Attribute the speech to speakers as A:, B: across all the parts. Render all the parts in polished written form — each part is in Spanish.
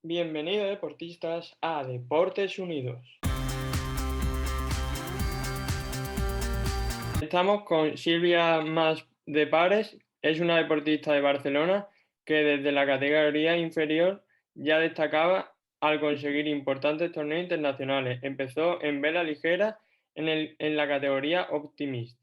A: Bienvenidos deportistas a Deportes Unidos. Estamos con Silvia Mas de Pares, es una deportista de Barcelona que desde la categoría inferior ya destacaba al conseguir importantes torneos internacionales. Empezó en vela ligera en la categoría Optimist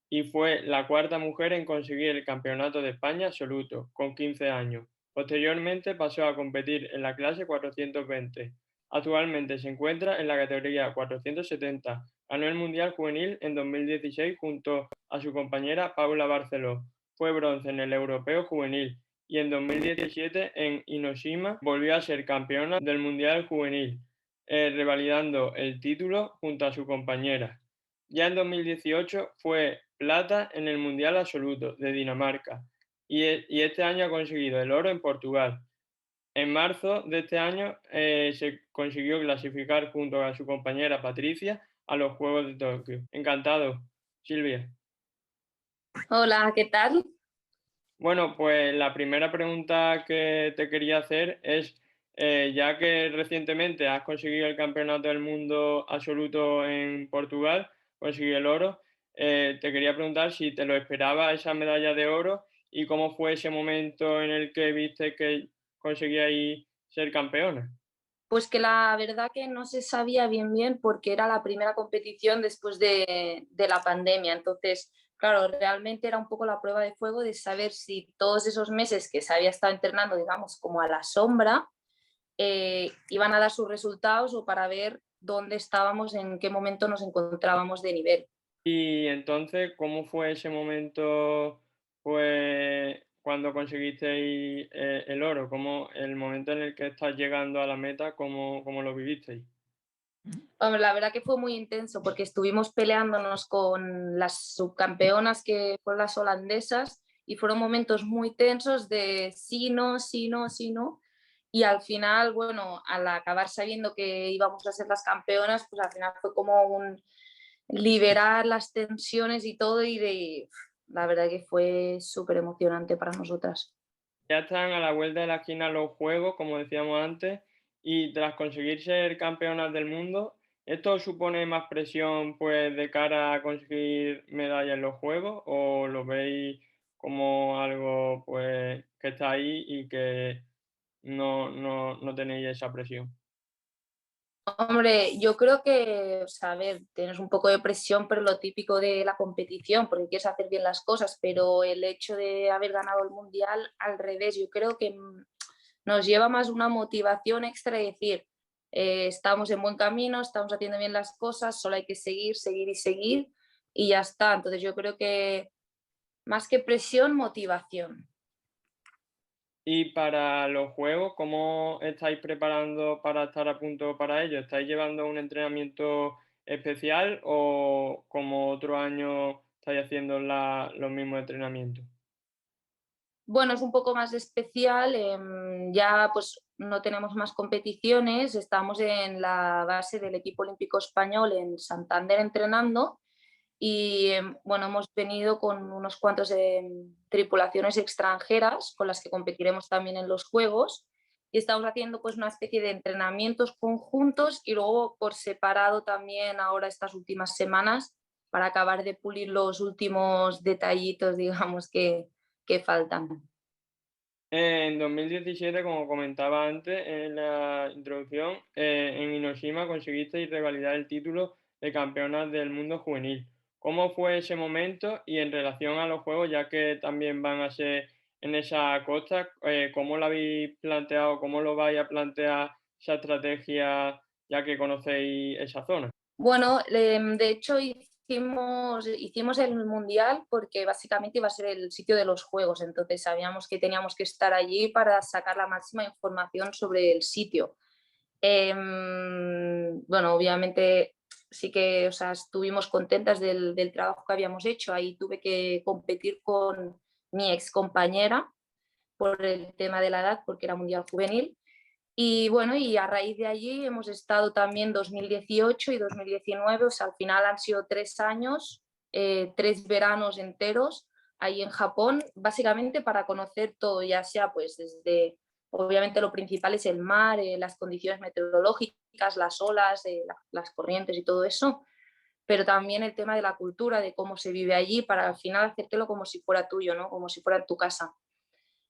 A: y fue la cuarta mujer en conseguir el Campeonato de España absoluto con 15 años. Posteriormente pasó a competir en la clase 420. Actualmente se encuentra en la categoría 470. Ganó el Mundial Juvenil en 2016 junto a su compañera Paula Barceló. Fue bronce en el Europeo Juvenil y en 2017 en Hiroshima volvió a ser campeona del Mundial Juvenil, revalidando el título junto a su compañera. Ya en 2018 fue plata en el Mundial Absoluto de Dinamarca y este año ha conseguido el oro en Portugal. En marzo de este año se consiguió clasificar junto a su compañera Patricia a los Juegos de Tokio. Encantado, Silvia.
B: Hola, ¿qué tal?
A: Bueno, pues la primera pregunta que te quería hacer es, ya que recientemente has conseguido el Campeonato del Mundo absoluto en Portugal, conseguido el oro, te quería preguntar si te lo esperaba esa medalla de oro y cómo fue ese momento en el que viste que conseguíais ser campeona.
B: Pues que la verdad que no se sabía bien porque era la primera competición después de la pandemia. Entonces, claro, realmente era un poco la prueba de fuego de saber si todos esos meses que se había estado entrenando, digamos, como a la sombra, iban a dar sus resultados o para ver dónde estábamos, en qué momento nos encontrábamos de nivel.
A: Y entonces, ¿cómo fue ese momento, pues, cuando conseguisteis el oro? ¿Cómo el momento en el que estás llegando a la meta, cómo lo vivisteis?
B: Hombre, la verdad que fue muy intenso porque estuvimos peleándonos con las subcampeonas que fueron las holandesas y fueron momentos muy tensos de sí, no, sí, no, sí, no. Y al final, bueno, al acabar sabiendo que íbamos a ser las campeonas, pues al final fue como un liberar las tensiones y todo la verdad que fue súper emocionante para nosotras.
A: Ya están a la vuelta de la esquina los juegos, como decíamos antes, y tras conseguir ser campeonas del mundo, ¿esto supone más presión, pues, de cara a conseguir medallas en los juegos o lo veis como algo, pues, que está ahí y que no tenéis esa presión?
B: Hombre, yo creo que, o sea, a ver, tienes un poco de presión, pero lo típico de la competición, porque quieres hacer bien las cosas, pero el hecho de haber ganado el mundial, al revés, yo creo que nos lleva más una motivación extra y decir, estamos en buen camino, estamos haciendo bien las cosas, solo hay que seguir, seguir y seguir y ya está. Entonces yo creo que más que presión, motivación.
A: Y para los juegos, ¿cómo estáis preparando para estar a punto para ello? ¿Estáis llevando un entrenamiento especial o como otro año estáis haciendo los mismos entrenamientos?
B: Bueno, es un poco más especial, ya pues no tenemos más competiciones, estamos en la base del equipo olímpico español en Santander entrenando y bueno, hemos venido con unos cuantos tripulaciones extranjeras con las que competiremos también en los Juegos y estamos haciendo pues una especie de entrenamientos conjuntos y luego por separado también ahora estas últimas semanas para acabar de pulir los últimos detallitos, digamos, que faltan.
A: En 2017, como comentaba antes en la introducción, en Hiroshima conseguisteis revalidar el título de campeonas del mundo juvenil. ¿Cómo fue ese momento? Y en relación a los juegos, ya que también van a ser en esa costa, ¿cómo lo habéis planteado? ¿Cómo lo vais a plantear esa estrategia, ya que conocéis esa zona?
B: Bueno, de hecho hicimos el mundial porque básicamente iba a ser el sitio de los juegos, entonces sabíamos que teníamos que estar allí para sacar la máxima información sobre el sitio. Bueno, obviamente sí que, o sea, estuvimos contentas del trabajo que habíamos hecho. Ahí tuve que competir con mi ex compañera por el tema de la edad, porque era mundial juvenil. Y bueno, y a raíz de allí hemos estado también 2018 y 2019, o sea, al final han sido 3 años, 3 veranos enteros ahí en Japón, básicamente para conocer todo, ya sea pues desde Obviamente lo principal es el mar, las condiciones meteorológicas, las olas, las corrientes y todo eso, pero también el tema de la cultura, de cómo se vive allí, para al final hacértelo como si fuera tuyo, ¿no? Como si fuera tu casa.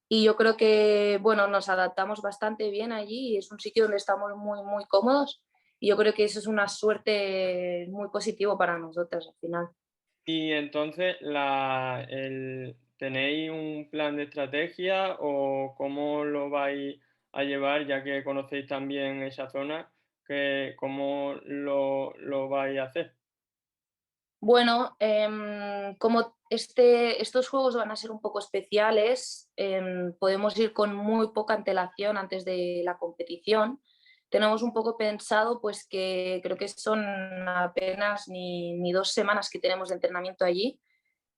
B: Y yo creo que, bueno, nos adaptamos bastante bien allí y es un sitio donde estamos muy, muy cómodos. Y yo creo que eso es una suerte muy positivo para nosotras al final.
A: Y entonces, ¿tenéis un plan de estrategia o cómo lo vais a llevar, ya que conocéis también esa zona, cómo lo vais a hacer?
B: Bueno, como estos juegos van a ser un poco especiales, podemos ir con muy poca antelación antes de la competición. Tenemos un poco pensado, pues que creo que son apenas ni 2 semanas que tenemos de entrenamiento allí,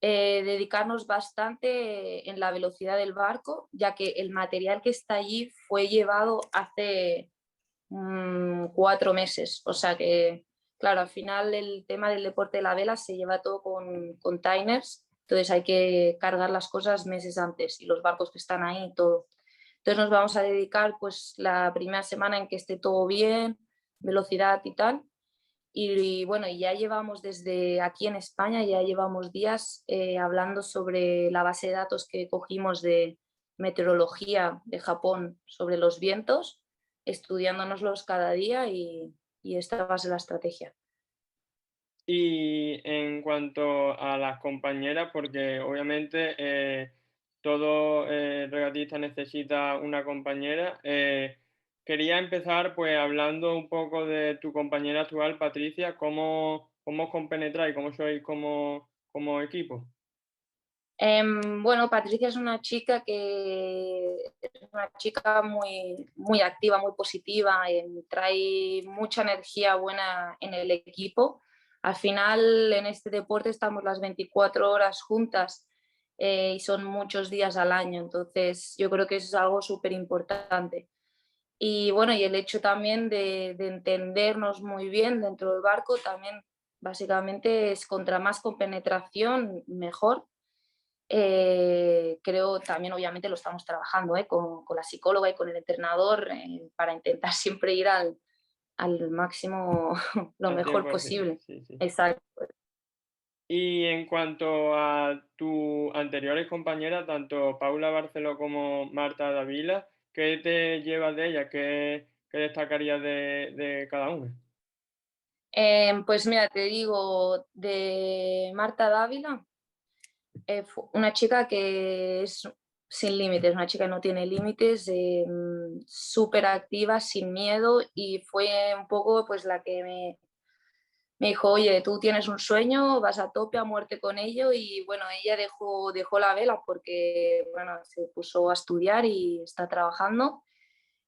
B: dedicarnos bastante en la velocidad del barco, ya que el material que está allí fue llevado hace 4 meses. O sea que, claro, al final el tema del deporte de la vela se lleva todo con containers, entonces hay que cargar las cosas meses antes y los barcos que están ahí y todo. Entonces nos vamos a dedicar pues la primera semana en que esté todo bien, velocidad y tal. Y bueno, ya llevamos desde aquí en España, ya llevamos días hablando sobre la base de datos que cogimos de meteorología de Japón sobre los vientos, estudiándonoslos cada día y esta va a ser la estrategia.
A: Y en cuanto a las compañeras, porque obviamente todo regatista necesita una compañera, quería empezar pues hablando un poco de tu compañera actual, Patricia, cómo os compenetráis, cómo sois como equipo.
B: Bueno, Patricia es una chica muy, muy activa, muy positiva, trae mucha energía buena en el equipo. Al final, en este deporte estamos las 24 horas juntas y son muchos días al año, entonces yo creo que eso es algo súper importante. Y bueno, y el hecho también de entendernos muy bien dentro del barco, también básicamente es contra más compenetración, mejor. Creo también, obviamente, lo estamos trabajando con la psicóloga y con el entrenador para intentar siempre ir al máximo, lo
A: Al
B: mejor
A: 100%,
B: posible.
A: sí, sí.
B: Exacto.
A: Y en cuanto a tus anteriores compañeras, tanto Paula Barceló como Marta Davila, ¿qué te llevas de ellas? ¿Qué destacarías de cada una?
B: Pues mira, te digo, de Marta Dávila, una chica que es sin límites, una chica que no tiene límites, súper activa, sin miedo y fue un poco pues la que me dijo, oye, tú tienes un sueño, vas a tope, a muerte con ello y bueno, ella dejó la vela porque bueno, se puso a estudiar y está trabajando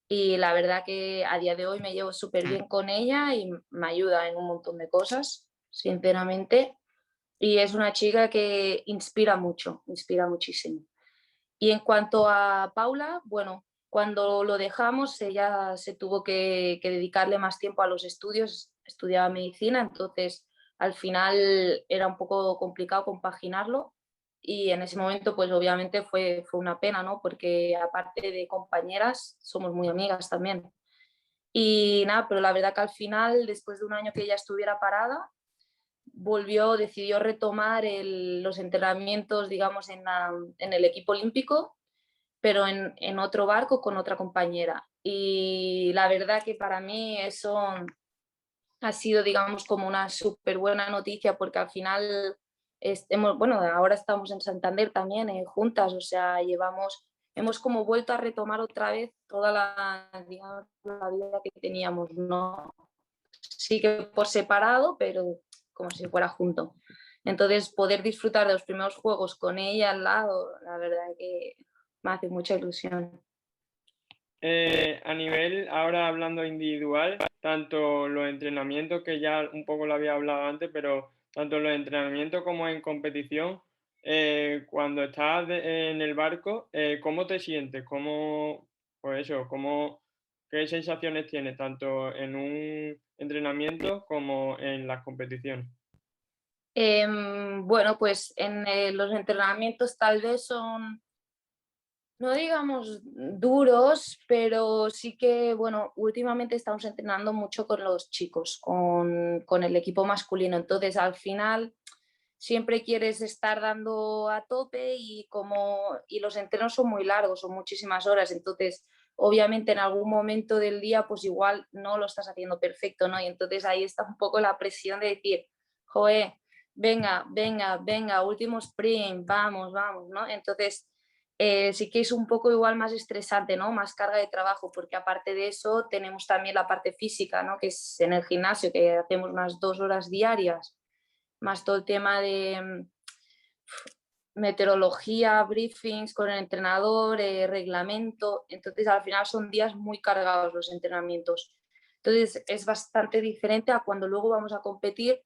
B: y la verdad que a día de hoy me llevo súper bien con ella y me ayuda en un montón de cosas, sinceramente, y es una chica que inspira mucho, inspira muchísimo. Y en cuanto a Paula, bueno, cuando lo dejamos, ella se tuvo que dedicarle más tiempo a los estudios, estudiaba medicina, entonces al final era un poco complicado compaginarlo y en ese momento pues obviamente fue una pena, ¿no? Porque aparte de compañeras, somos muy amigas también. Y nada, pero la verdad que al final, después de un año que ella estuviera parada, decidió retomar los entrenamientos, digamos, en el equipo olímpico pero en otro barco con otra compañera. Y la verdad que para mí eso ha sido, digamos, como una súper buena noticia porque al final, bueno, ahora estamos en Santander también juntas, o sea, hemos como vuelto a retomar otra vez toda digamos, la vida que teníamos, ¿no? Sí que por separado, pero como si fuera junto. Entonces, poder disfrutar de los primeros juegos con ella al lado, la verdad que me hace mucha ilusión.
A: A nivel, ahora hablando individual, tanto los entrenamientos, que ya un poco lo había hablado antes, pero tanto los entrenamientos como en competición, cuando estás en el barco, ¿cómo te sientes? Pues eso, qué sensaciones tienes tanto en un entrenamiento como en las competiciones?
B: Bueno, pues en los entrenamientos tal vez son No digamos duros, pero sí que, bueno, últimamente estamos entrenando mucho con los chicos, con el equipo masculino. Entonces, al final, siempre quieres estar dando a tope y los entrenos son muy largos, son muchísimas horas. Entonces, obviamente, en algún momento del día, pues igual no lo estás haciendo perfecto, ¿no? Y entonces ahí está un poco la presión de decir, joe, venga, venga, venga, último sprint, vamos, vamos, ¿no? Entonces sí que es un poco igual más estresante, ¿no? Más carga de trabajo, porque aparte de eso tenemos también la parte física, ¿no? Que es en el gimnasio, que hacemos unas 2 horas diarias, más todo el tema de meteorología, briefings con el entrenador, reglamento. Entonces al final son días muy cargados los entrenamientos. Entonces es bastante diferente a cuando luego vamos a competir,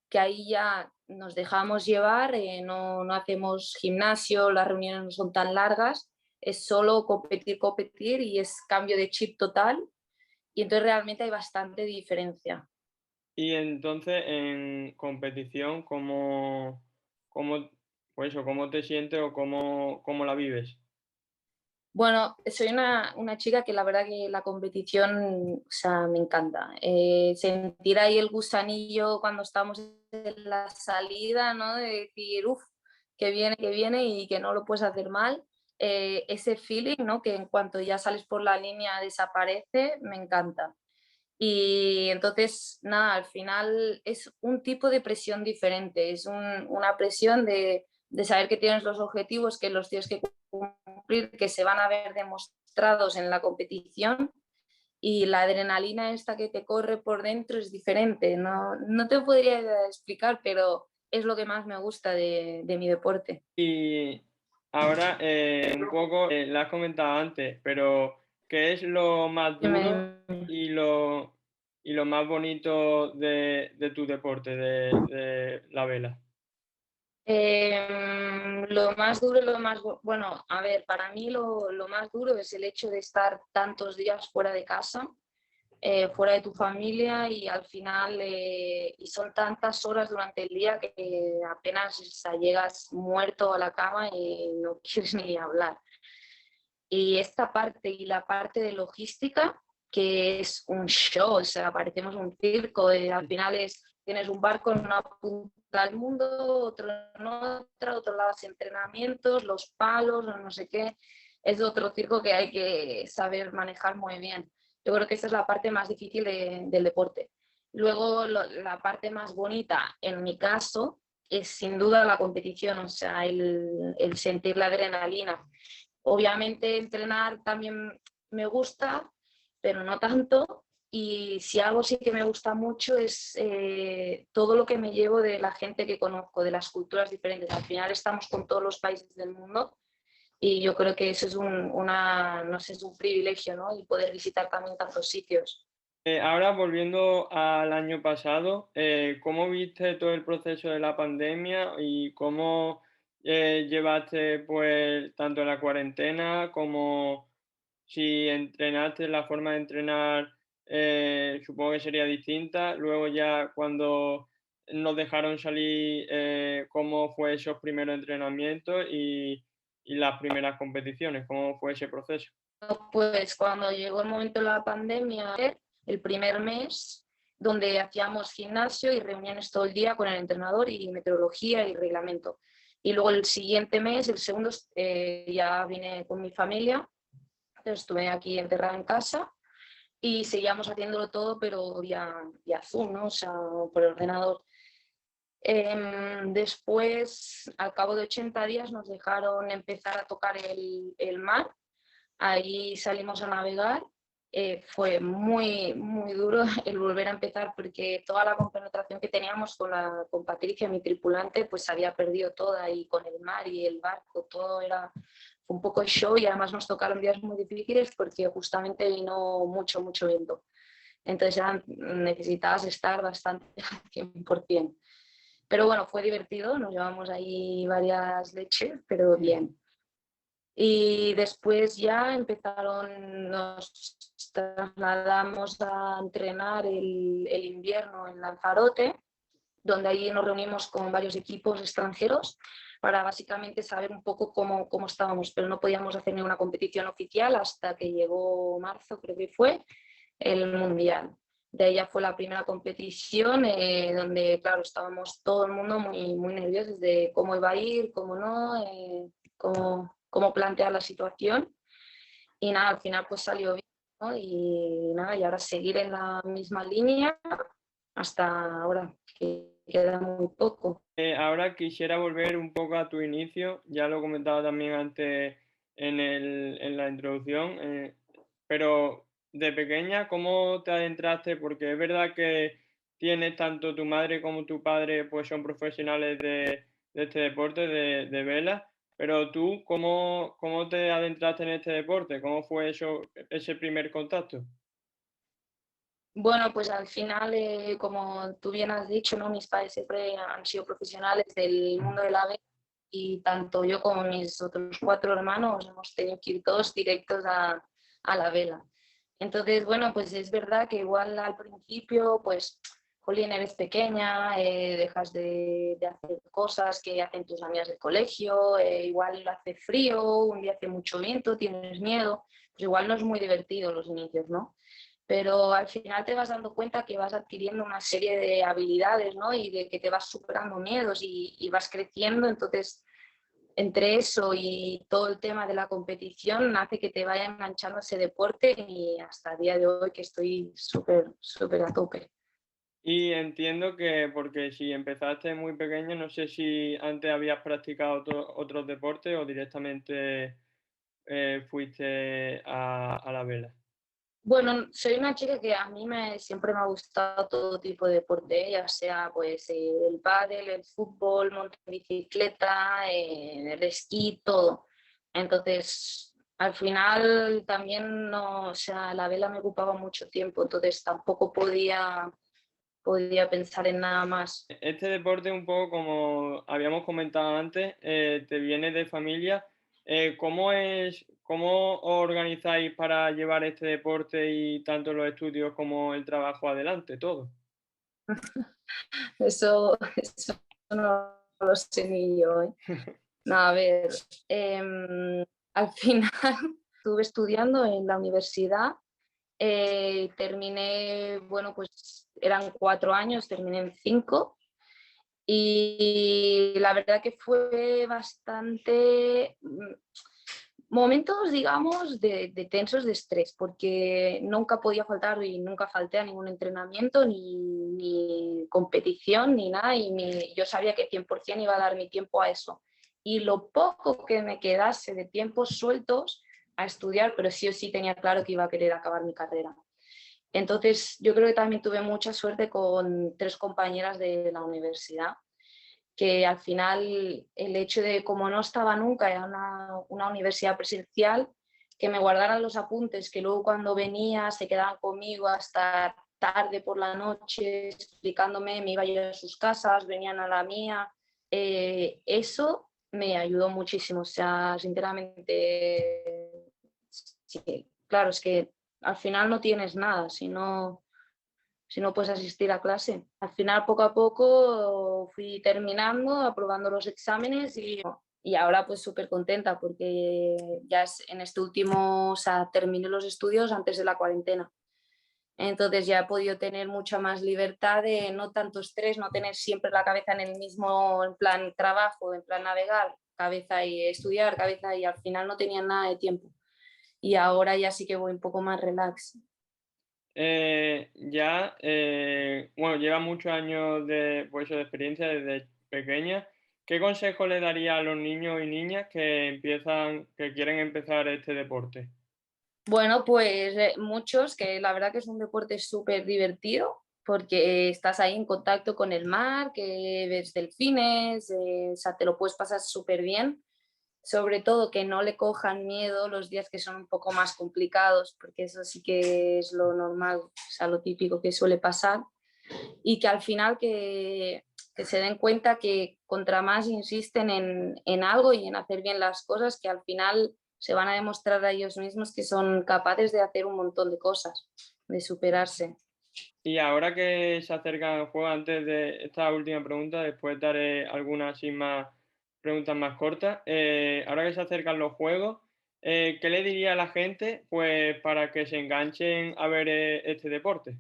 B: que ahí ya nos dejamos llevar, no hacemos gimnasio, las reuniones no son tan largas, es solo competir, competir y es cambio de chip total y entonces realmente hay bastante diferencia.
A: Y entonces en competición, cómo, pues eso, cómo te sientes o cómo la vives?
B: Bueno, soy una chica que la verdad que la competición, o sea, me encanta. Sentir ahí el gusanillo cuando estamos en la salida, ¿no? De decir, uff, que viene y que no lo puedes hacer mal. Ese feeling, ¿no? Que en cuanto ya sales por la línea desaparece, me encanta. Y entonces, nada, al final es un tipo de presión diferente, es una presión de saber que tienes los objetivos, que los tienes que cumplir, que se van a ver demostrados en la competición y la adrenalina esta que te corre por dentro es diferente. No te podría explicar, pero es lo que más me gusta de mi deporte.
A: Y ahora un poco, lo has comentado antes, pero ¿qué es lo más duro y lo más bonito de tu deporte, de la vela?
B: Lo más duro, bueno, a ver, para mí lo más duro es el hecho de estar tantos días fuera de casa, fuera de tu familia y al final, y son tantas horas durante el día que apenas o sea, llegas muerto a la cama y no quieres ni hablar. Y esta parte y la parte de logística, que es un show, o sea, parecemos un circo, al final tienes un barco en una punta del mundo, otro en otra, otro lado hace entrenamientos, los palos, no sé qué, es otro circo que hay que saber manejar muy bien. Yo creo que esa es la parte más difícil del deporte. Luego, la parte más bonita, en mi caso, es sin duda la competición, o sea, el sentir la adrenalina. Obviamente entrenar también me gusta, pero no tanto. Y si algo sí que me gusta mucho es todo lo que me llevo de la gente que conozco, de las culturas diferentes. Al final estamos con todos los países del mundo y yo creo que eso es no sé, es un privilegio, ¿no? Y poder visitar también tantos sitios.
A: Ahora volviendo al año pasado, ¿cómo viste todo el proceso de la pandemia y cómo llevaste pues tanto la cuarentena como si entrenaste, la forma de entrenar supongo que sería distinta? Luego ya cuando nos dejaron salir, ¿cómo fue esos primeros entrenamientos y las primeras competiciones? ¿Cómo fue ese proceso?
B: Pues cuando llegó el momento de la pandemia, el primer mes, donde hacíamos gimnasio y reuniones todo el día con el entrenador y meteorología y reglamento. Y luego el siguiente mes, el segundo, ya vine con mi familia, entonces estuve aquí enterrada en casa y seguíamos haciéndolo todo, pero vía Zoom, ¿no? O sea, por el ordenador. Después, al cabo de 80 días, nos dejaron empezar a tocar el mar. Ahí salimos a navegar. Fue muy, muy duro el volver a empezar porque toda la compenetración que teníamos con Patricia, mi tripulante, pues se había perdido toda y con el mar y el barco, todo era un poco show y además nos tocaron días muy difíciles porque justamente vino mucho, mucho viento. Entonces ya necesitabas estar bastante al 100%. Pero bueno, fue divertido, nos llevamos ahí varias leches, pero bien. Y después ya nos trasladamos a entrenar el invierno en Lanzarote, donde allí nos reunimos con varios equipos extranjeros para básicamente saber un poco cómo estábamos, pero no podíamos hacer ninguna competición oficial hasta que llegó marzo, creo que fue, el Mundial. De ahí ya fue la primera competición donde, claro, estábamos todo el mundo muy nerviosos de cómo iba a ir, cómo no, cómo plantear la situación. Y nada, al final pues salió bien, ¿no? Y nada, y ahora seguir en la misma línea hasta ahora, que queda muy poco.
A: Ahora quisiera volver un poco a tu inicio, ya lo comentaba también antes en la introducción, pero de pequeña, ¿cómo te adentraste? Porque es verdad que tienes tanto tu madre como tu padre, pues son profesionales de este deporte, de vela, pero tú, ¿cómo te adentraste en este deporte? ¿Cómo fue eso, ese primer contacto?
B: Bueno, pues al final, como tú bien has dicho, ¿no? Mis padres siempre han sido profesionales del mundo de la vela y tanto yo como mis otros 4 hermanos hemos tenido que ir todos directos a la vela. Entonces, bueno, pues es verdad que igual al principio, pues, jolín, eres pequeña, dejas de hacer cosas que hacen tus amigas del colegio, igual hace frío, un día hace mucho viento, tienes miedo, pues igual no es muy divertido los inicios, ¿no? Pero al final te vas dando cuenta que vas adquiriendo una serie de habilidades, ¿no? Y de que te vas superando miedos y vas creciendo, entonces entre eso y todo el tema de la competición hace que te vaya enganchando ese deporte y hasta el día de hoy que estoy súper a tope.
A: Y entiendo que, porque si empezaste muy pequeño, no sé si antes habías practicado otros deportes o directamente fuiste a la vela.
B: Bueno, soy una chica que a mí siempre me ha gustado todo tipo de deporte, ya sea pues el pádel, el fútbol, montar bicicleta, el esquí, todo. Entonces, al final también no, o sea, la vela me ocupaba mucho tiempo, entonces tampoco podía pensar en nada más.
A: Este deporte, un poco como habíamos comentado antes, te viene de familia. ¿Cómo os organizáis para llevar este deporte y tanto los estudios como el trabajo adelante, todo?
B: Eso no lo sé ni yo, ¿eh? No, a ver, al final estuve estudiando en la universidad, terminé, bueno, pues eran 4 años, terminé en 5 y la verdad que fue bastante momentos, digamos, de tensos de estrés, porque nunca podía faltar y nunca falté a ningún entrenamiento, ni competición, ni nada, y yo sabía que 100% iba a dar mi tiempo a eso. Y lo poco que me quedase de tiempos sueltos a estudiar, pero sí o sí tenía claro que iba a querer acabar mi carrera. Entonces, yo creo que también tuve mucha suerte con 3 compañeras de la universidad que al final el hecho de, como no estaba nunca en una universidad presencial, que me guardaran los apuntes, que luego cuando venía se quedaban conmigo hasta tarde por la noche explicándome, me iba yo a sus casas, venían a la mía, eso me ayudó muchísimo, o sea, sinceramente, sí, claro, es que al final no tienes nada, si no puedes asistir a clase. Al final, poco a poco, fui terminando, aprobando los exámenes y ahora pues súper contenta porque ya en este último, o sea, terminé los estudios antes de la cuarentena. Entonces ya he podido tener mucha más libertad de no tanto estrés, no tener siempre la cabeza en el mismo, en plan trabajo, en plan navegar, cabeza y estudiar, cabeza y al final no tenía nada de tiempo. Y ahora ya sí que voy un poco más relax.
A: Bueno, lleva muchos años pues, de experiencia desde pequeña. ¿Qué consejo le daría a los niños y niñas que quieren empezar este deporte?
B: Bueno, pues muchos, que la verdad que es un deporte súper divertido porque estás ahí en contacto con el mar, que ves delfines, o sea, te lo puedes pasar súper bien. Sobre todo que no le cojan miedo los días que son un poco más complicados, porque eso sí que es lo normal, o sea, lo típico que suele pasar. Y que al final que se den cuenta que contra más insisten en algo y en hacer bien las cosas, que al final se van a demostrar a ellos mismos que son capaces de hacer un montón de cosas, de superarse.
A: Y ahora que se acerca el juego, antes de esta última pregunta, después daré alguna así más preguntas más cortas. Ahora que se acercan los juegos, ¿qué le diría a la gente pues, para que se enganchen a ver este deporte?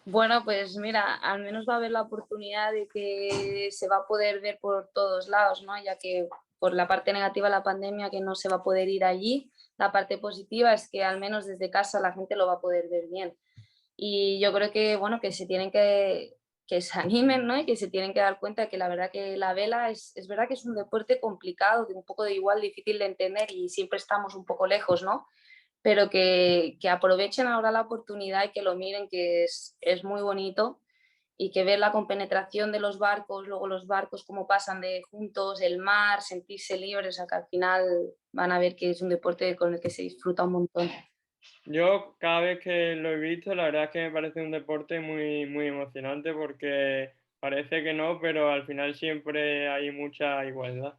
B: Bueno, pues mira, al menos va a haber la oportunidad de que se va a poder ver por todos lados, ¿no? Ya que por la parte negativa de la pandemia que no se va a poder ir allí, la parte positiva es que al menos desde casa la gente lo va a poder ver bien. Y yo creo que, bueno, que se tienen que se animen, ¿no? Y que se tienen que dar cuenta de que la verdad que la vela es verdad que es un deporte complicado, de un poco de igual difícil de entender y siempre estamos un poco lejos, ¿no? Pero que aprovechen ahora la oportunidad y que lo miren, que es muy bonito y que ver la compenetración de los barcos, luego los barcos cómo pasan de juntos, el mar, sentirse libres, o sea que al final van a ver que es un deporte con el que se disfruta un montón.
A: Yo cada vez que lo he visto, la verdad es que me parece un deporte muy, muy emocionante porque parece que no, pero al final siempre hay mucha igualdad.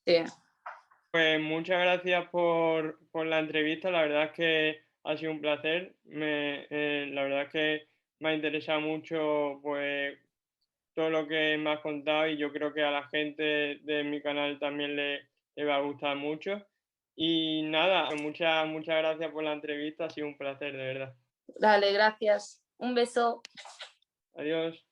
B: Sí,
A: Pues muchas gracias por la entrevista, la verdad es que ha sido un placer. La verdad es que me ha interesado mucho pues, todo lo que me has contado y yo creo que a la gente de mi canal también le va a gustar mucho. Y nada, muchas gracias por la entrevista, ha sido un placer, de verdad.
B: dale, gracias. Un beso.
A: Adiós.